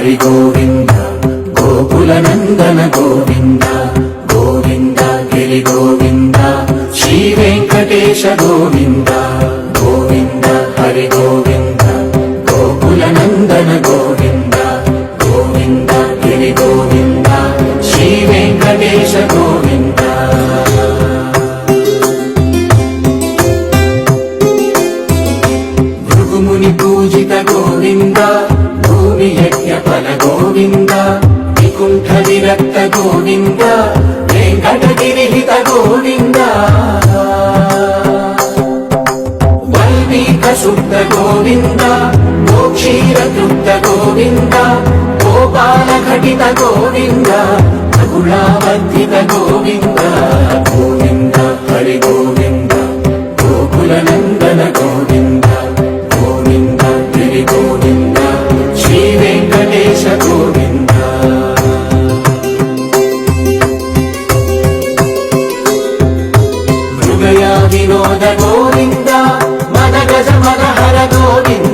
హరి గోవింద గోకుల నందన గోవింద గోవింద గిరి గోవింద శ్రీ వెంకటేశ గోవింద గోవింద హరి గోవింద గోకుల నందన గోవింద గోవింద గిరి గోవింద శ్రీ వెంకటేశ గోవింద భృగుముని పూజిత గోవింద భూమి యజ్ఞ ఫల గోవింద వికుంఠ విరక్త గోవింద వెంకటగిరిహిత గోవింద వల్మీక శుద్ధ గోవింద గోక్షీర తృప్త గోవింద గోపాల ఘటిత గోవింద గుణావర్ధిత గోవింద గోవింద హరి గోవింద గోకుల నందన గోవింద గోవింద గిరి గోవింద శ్రీ వెంకటేశ గోవింద మృగయ వినోద గోవింద మద గజ మద హర గోవింద